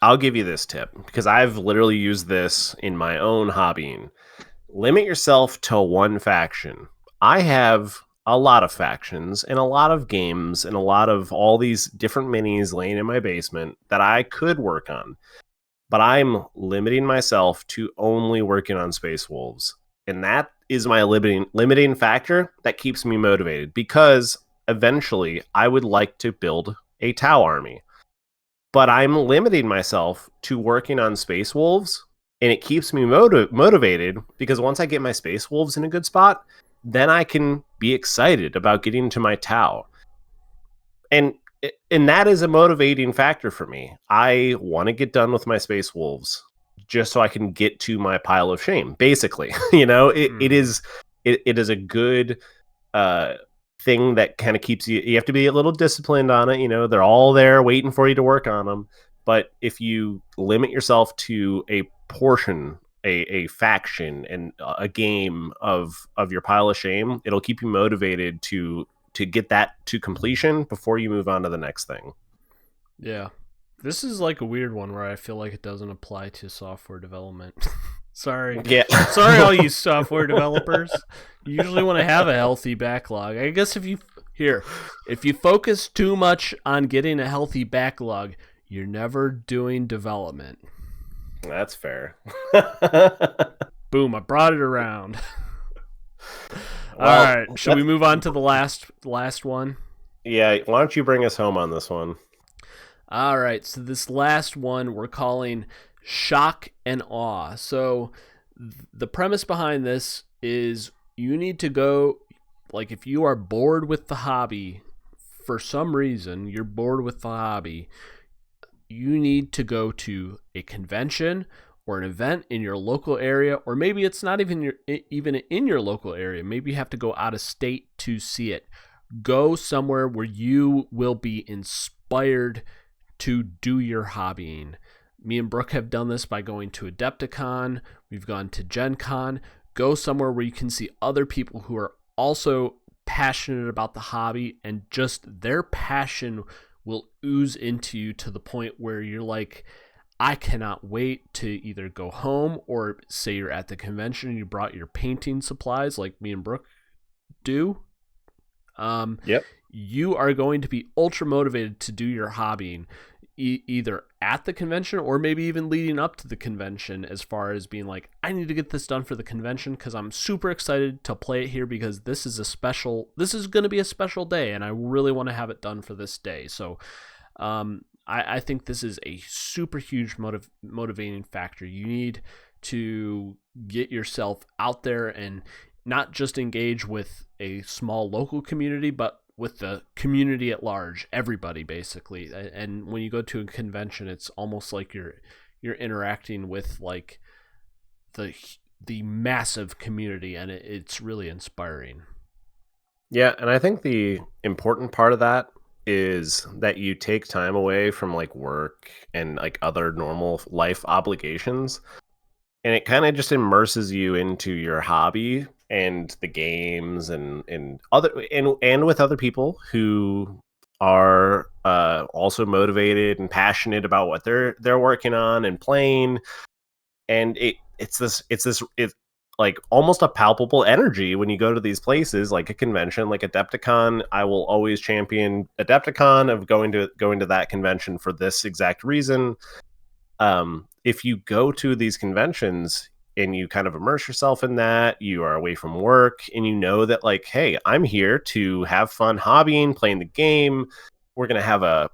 I'll give you this tip because I've literally used this in my own hobbying. Limit yourself to one faction. I have a lot of factions and a lot of games and a lot of all these different minis laying in my basement that I could work on, but I'm limiting myself to only working on Space Wolves. And that is my limiting factor that keeps me motivated, because eventually I would like to build a Tau army. But I'm limiting myself to working on Space Wolves, and it keeps me motivated because once I get my Space Wolves in a good spot, then I can be excited about getting to my Tau. And that is a motivating factor for me. I want to get done with my Space Wolves just so I can get to my pile of shame, basically. It is a good thing that kind of keeps you have to be a little disciplined on it. They're all there waiting for you to work on them. But if you limit yourself to a portion, a faction and a game of your pile of shame, it'll keep you motivated to get that to completion before you move on to the next thing. Yeah. This is like a weird one where I feel like it doesn't apply to software development. Sorry. Yeah. Sorry, all you software developers. You usually want to have a healthy backlog. I guess if you focus too much on getting a healthy backlog, you're never doing development. That's fair. Boom, I brought it around. All right, should we move on to the last one? Yeah, why don't you bring us home on this one? All right, so this last one we're calling Shock and Awe. So the premise behind this is you need to go, like if you are bored with the hobby, for some reason you're bored with the hobby, you need to go to a convention or an event in your local area, or maybe it's not even in your local area. Maybe you have to go out of state to see it. Go somewhere where you will be inspired to do your hobbying. Me and Brooke have done this by going to Adepticon. We've gone to Gen Con. Go somewhere where you can see other people who are also passionate about the hobby, and just their passion will ooze into you to the point where you're like, I cannot wait to either go home, or say you're at the convention and you brought your painting supplies like me and Brooke do. Yep. You are going to be ultra motivated to do your hobbying either at the convention or maybe even leading up to the convention, as far as being like, I need to get this done for the convention because I'm super excited to play it here because this is going to be a special day and I really want to have it done for this day. So I think this is a super huge motivating factor. You need to get yourself out there and not just engage with a small local community, but with the community at large, everybody basically. And when you go to a convention, it's almost like you're interacting with like the massive community, and it's really inspiring. Yeah, and I think the important part of that is that you take time away from like work and like other normal life obligations, and it kind of just immerses you into your hobby and the games and other and with other people who are also motivated and passionate about what they're working on and playing. And it's like almost a palpable energy when you go to these places like a convention like Adepticon. I will always champion Adepticon of going to that convention for this exact reason. If you go to these conventions and you kind of immerse yourself in that, you are away from work and you know that like, hey, I'm here to have fun hobbying, playing the game. We're gonna have a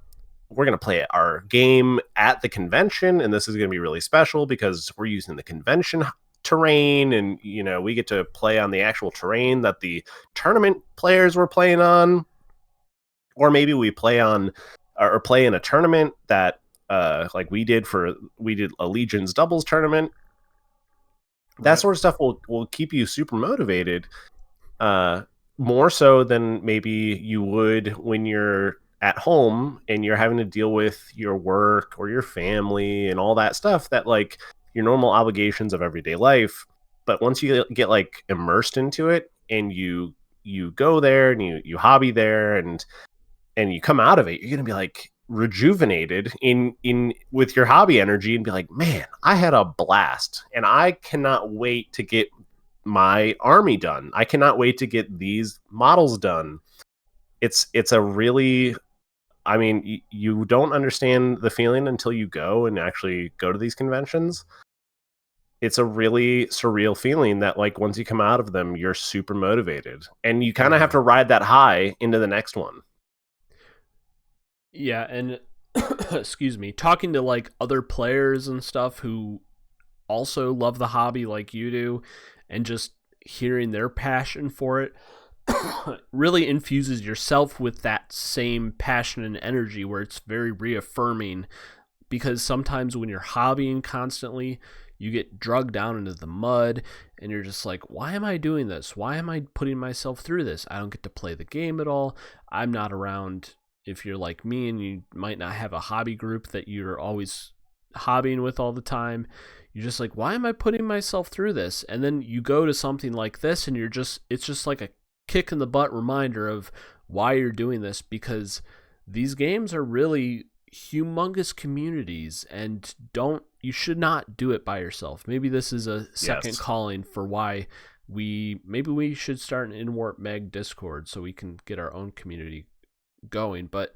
we're going to play our game at the convention, and this is going to be really special because we're using the convention terrain, and we get to play on the actual terrain that the tournament players were playing on. Or maybe we play on or play in a tournament that like we did a Legion's doubles tournament. That Right. sort of stuff will keep you super motivated, uh more so than maybe you would when you're at home and you're having to deal with your work or your family and all that stuff, that like your normal obligations of everyday life. But once you get like immersed into it and you go there and you hobby there and you come out of it, you're gonna be like rejuvenated in with your hobby energy and be like, man, I had a blast and I cannot wait to get my army done. I cannot wait to get these models done. It's a really, I mean, you don't understand the feeling until you go and actually go to these conventions. It's a really surreal feeling that like once you come out of them, you're super motivated and you kind of have Yeah. to ride that high into the next one. Yeah, and excuse me, talking to like other players and stuff who also love the hobby like you do, and just hearing their passion for it really infuses yourself with that same passion and energy, where it's very reaffirming. Because sometimes when you're hobbying constantly, you get drugged down into the mud and you're just like, why am I doing this? Why am I putting myself through this? I don't get to play the game at all. I'm not around. If you're like me and you might not have a hobby group that you're always hobbying with all the time, you're just like, why am I putting myself through this? And then you go to something like this and it's just like a kick in the butt reminder of why you're doing this, because these games are really humongous communities, and don't you should not do it by yourself. Maybe this is a second Yes. calling for why we should start an Inwarp Mag Discord so we can get our own community going. But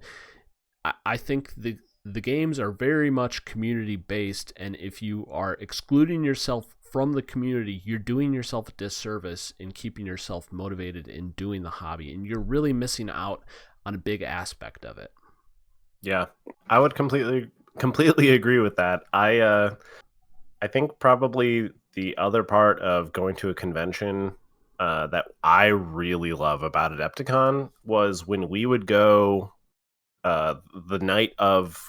I think the games are very much community based, and if you are excluding yourself from the community, you're doing yourself a disservice in keeping yourself motivated in doing the hobby, and you're really missing out on a big aspect of it. Yeah. I would completely agree with that. I think probably the other part of going to a convention that I really love about Adepticon was when we would go the night of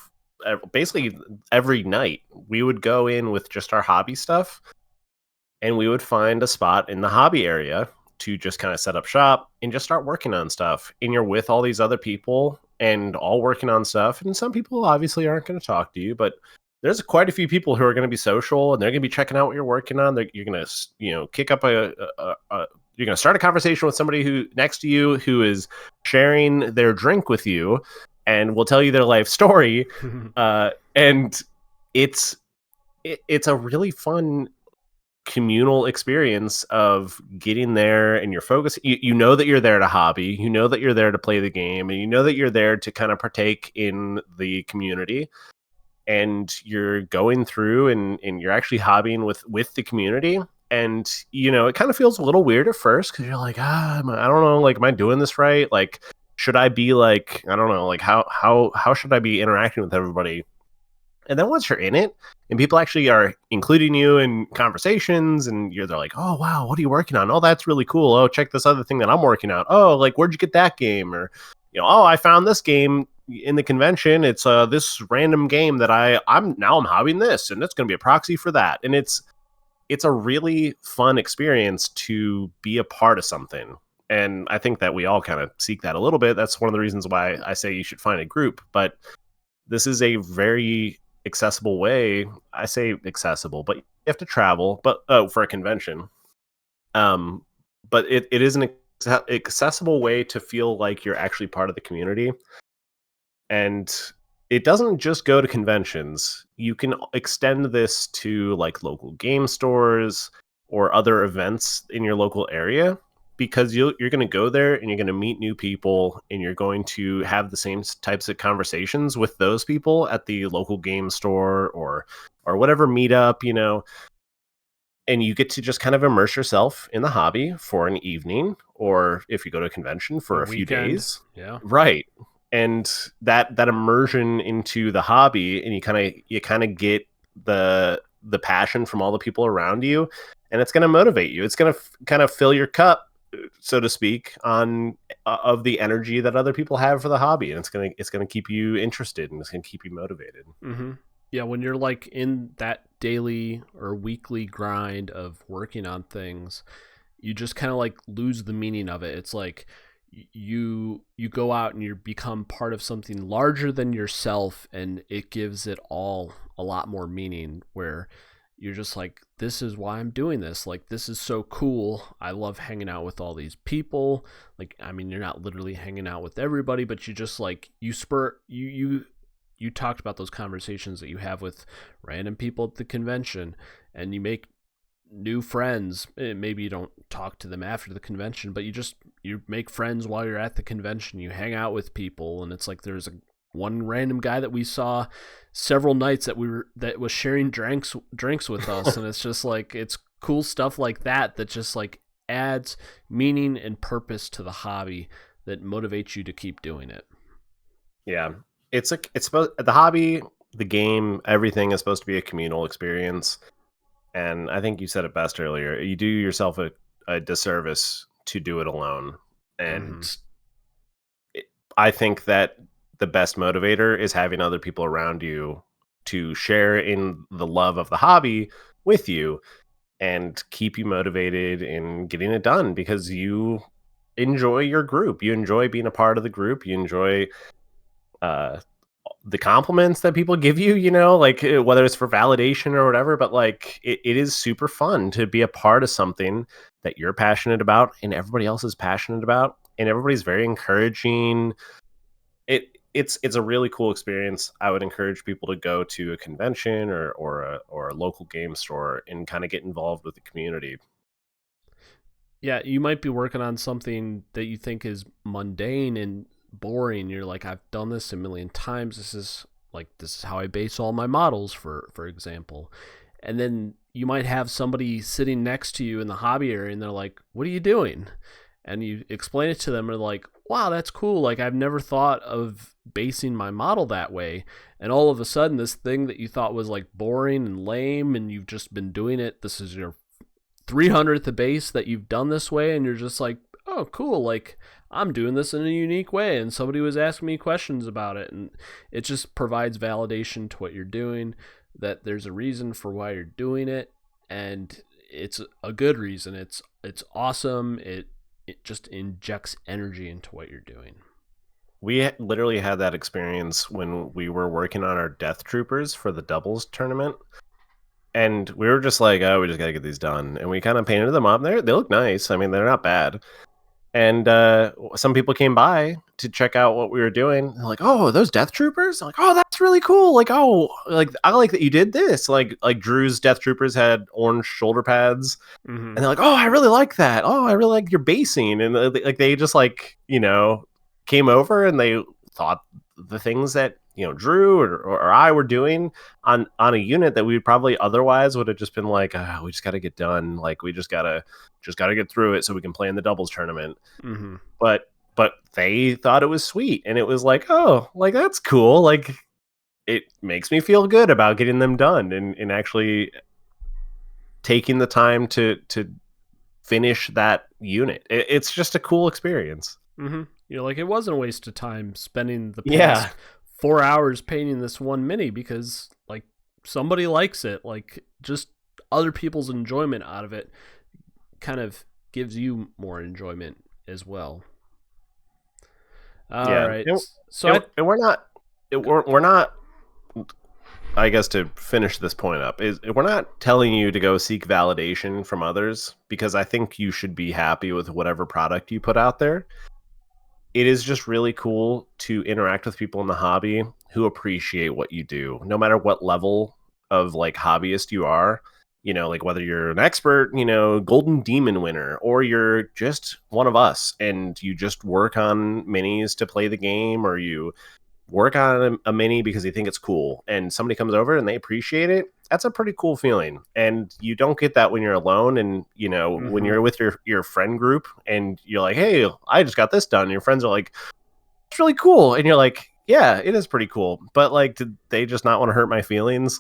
basically every night. We would go in with just our hobby stuff and we would find a spot in the hobby area to just kind of set up shop and just start working on stuff. And you're with all these other people and all working on stuff. And some people obviously aren't going to talk to you, but there's quite a few people who are going to be social and they're going to be checking out what you're working on. You're going to, kick up you're going to start a conversation with somebody who next to you who is sharing their drink with you and will tell you their life story. And it's it's a really fun communal experience of getting there, and you're focused. You know that you're there to hobby, you know that you're there to play the game, and you know that you're there to kind of partake in the community, and you're going through and you're actually hobbying with the community. And it kind of feels a little weird at first because you're like, I don't know, like, am I doing this right? Like, should I be like, I don't know, like, how should I be interacting with everybody? And then once you're in it and people actually are including you in conversations, and they're like, oh, wow, what are you working on? Oh, that's really cool. Oh, check this other thing that I'm working on. Oh, like, where'd you get that game? Or, oh, I found this game in the convention. It's this random game that I'm hobbying this, and it's going to be a proxy for that. And it's a really fun experience to be a part of something. And I think that we all kind of seek that a little bit. That's one of the reasons why I say you should find a group. But this is a very accessible way. I say accessible, but you have to travel. But for a convention, um, but it is an accessible way to feel like you're actually part of the community. And it doesn't just go to conventions. You can extend this to like local game stores or other events in your local area, because you're going to go there and you're going to meet new people and you're going to have the same types of conversations with those people at the local game store or whatever meetup, and you get to just kind of immerse yourself in the hobby for an evening, or if you go to a convention, A for a few weekend. days. Yeah. Right. And that immersion into the hobby, and you kind of get the passion from all the people around you, and it's going to motivate you. It's going to kind of fill your cup, so to speak, on of the energy that other people have for the hobby, and it's going to keep you interested, and it's going to keep you motivated. Mm-hmm. Yeah, when you're like in that daily or weekly grind of working on things, you just kind of like lose the meaning of it. It's like you go out and you become part of something larger than yourself, and it gives it all a lot more meaning, where you're just like, this is why I'm doing this. Like, this is so cool. I love hanging out with all these people. Like, I mean, you're not literally hanging out with everybody, but you just like, you talked about those conversations that you have with random people at the convention, and you make new friends. Maybe you don't talk to them after the convention, but you make friends while you're at the convention. You hang out with people, and it's like there's one random guy that we saw several nights that was sharing drinks with us, and it's just like, it's cool stuff like that just like adds meaning and purpose to the hobby that motivates you to keep doing it. Yeah. It's supposed the hobby, the game, everything is supposed to be a communal experience. And I think you said it best earlier. You do yourself a disservice to do it alone. And Mm-hmm. I think that the best motivator is having other people around you to share in the love of the hobby with you and keep you motivated in getting it done, because you enjoy your group. You enjoy being a part of the group. You enjoy uh, the compliments that people give you, like whether it's for validation or whatever, but like it is super fun to be a part of something that you're passionate about and everybody else is passionate about, and everybody's very encouraging. It's a really cool experience. I would encourage people to go to a convention or a local game store and kind of get involved with the community. Yeah, you might be working on something that you think is mundane and boring. You're like, I've done this a million times. This is how I base all my models, for example. And then you might have somebody sitting next to you in the hobby area, and they're like, "What are you doing?" And you explain it to them, and they're like, "Wow, that's cool. Like, I've never thought of basing my model that way." And all of a sudden, this thing that you thought was like boring and lame, and you've just been doing it. This is your 300th base that you've done this way, and you're just like, oh cool, like I'm doing this in a unique way, and somebody was asking me questions about it, and it just provides validation to what you're doing, that there's a reason for why you're doing it, and it's a good reason. It's awesome. It just injects energy into what you're doing. Literally had that experience when we were working on our Death Troopers for the doubles tournament. And we were just like, oh, we just got to get these done. And we kind of painted them up. They look nice. I mean, they're not bad. And some people came by to check out what we were doing. They're like, oh, are those Death Troopers? I'm like, oh, that's really cool. Like, oh, like I like that you did this. Like Drew's Death Troopers had orange shoulder pads. Mm-hmm. And they're like, oh, I really like that. Oh, I really like your basing. And like they just like, came over and they thought the things that Drew or I were doing on a unit that we probably otherwise would have just been like, we just got to get done. Like we just gotta get through it so we can play in the doubles tournament. Mm-hmm. But they thought it was sweet, and it was like, oh, like that's cool. Like it makes me feel good about getting them done and actually taking the time to finish that unit. It's just a cool experience. Mm-hmm. You're like, it wasn't a waste of time spending the Yeah. past 4 hours painting this one mini, because like somebody likes it. Like, just other people's enjoyment out of it kind of gives you more enjoyment as well. All Yeah, right. and, So I and we're not. I guess to finish this point up is we're not telling you to go seek validation from others because I think you should be happy with whatever product you put out there. It is just really cool to interact with people in the hobby who appreciate what you do, no matter what level of like hobbyist you are. Like whether you're an expert, golden demon winner, or you're just one of us and you just work on minis to play the game, or you work on a mini because you think it's cool and somebody comes over and they appreciate it. That's a pretty cool feeling, and you don't get that when you're alone. And when Mhm. you're with your friend group and you're like, hey, I just got this done, and your friends are like, it's really cool, and you're like, yeah, it is pretty cool, but like, did they just not want to hurt my feelings?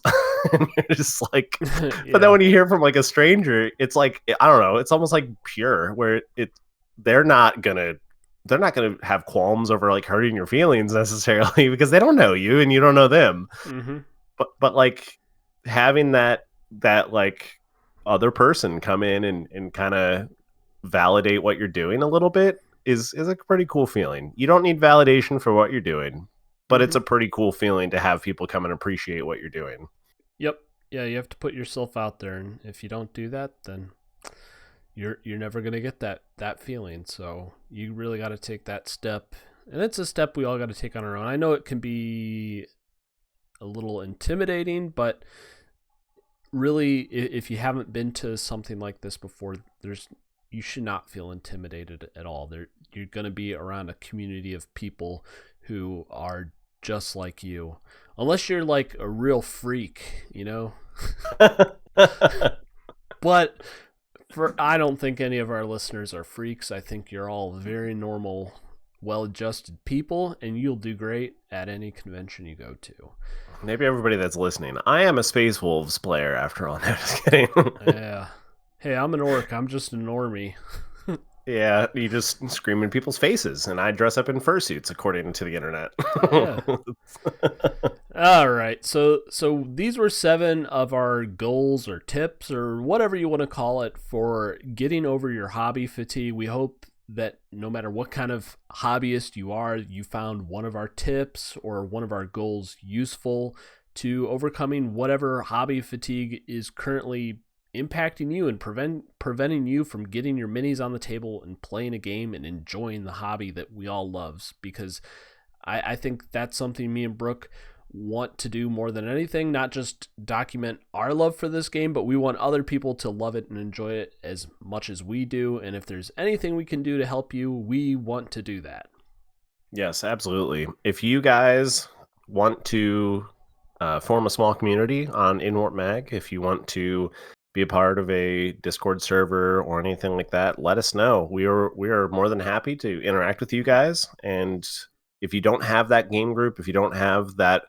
And you're just like, but then Yeah. when you hear from like a stranger, it's like, I don't know, it's almost like pure, where they're not gonna they're not gonna have qualms over like hurting your feelings necessarily because they don't know you and you don't know them. Mhm. But like having that like other person come in and kind of validate what you're doing a little bit is a pretty cool feeling. You don't need validation for what you're doing, but it's Mhm. a pretty cool feeling to have people come and appreciate what you're doing. Yep. Yeah, you have to put yourself out there, and if you don't do that, then you're never going to get that feeling. So you really got to take that step. And it's a step we all got to take on our own. I know it can be a little intimidating, but really, if you haven't been to something like this before, you should not feel intimidated at all. You're going to be around a community of people who are just like you, unless you're like a real freak, you know. But I don't think any of our listeners are freaks. I think you're all very normal, well-adjusted people, and you'll do great at any convention you go to. Maybe everybody that's listening. I am a Space Wolves player after all. No, just kidding. Yeah. Hey, I'm an orc. I'm just a normie. Yeah, you just scream in people's faces, and I dress up in fursuits, according to the internet. Yeah. All right. So these were 7 of our goals or tips or whatever you want to call it for getting over your hobby fatigue. We hope that no matter what kind of hobbyist you are, you found one of our tips or one of our goals useful to overcoming whatever hobby fatigue is currently impacting you and preventing you from getting your minis on the table and playing a game and enjoying the hobby that we all love. Because I think that's something me and Brooke want to do more than anything, not just document our love for this game, but we want other people to love it and enjoy it as much as we do. And if there's anything we can do to help you, we want to do that. Yes, absolutely. If you guys want to form a small community on Inwarp Mag, if you want to be a part of a Discord server or anything like that, let us know. We are more than happy to interact with you guys. And if you don't have that game group, if you don't have that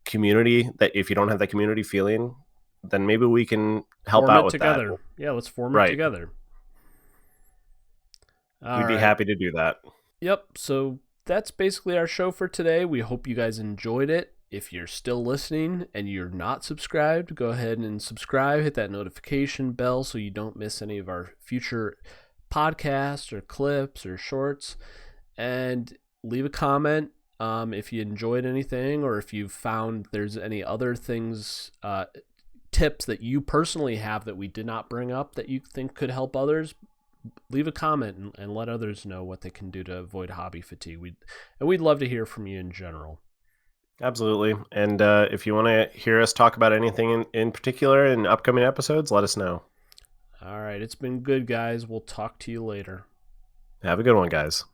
community, if you don't have that community feeling, then maybe we can help Form out it with that. together. Yeah, let's form it Right. together. All We'd be right. happy to do that. Yep. So that's basically our show for today. We hope you guys enjoyed it. If you're still listening and you're not subscribed, go ahead and subscribe. Hit that notification bell so you don't miss any of our future podcasts or clips or shorts. And leave a comment if you enjoyed anything or if you found there's any other things, tips that you personally have that we did not bring up that you think could help others. Leave a comment and let others know what they can do to avoid hobby fatigue. We'd love to hear from you in general. Absolutely. And if you want to hear us talk about anything in particular in upcoming episodes, let us know. All right, it's been good, guys. We'll talk to you later. Have a good one, guys.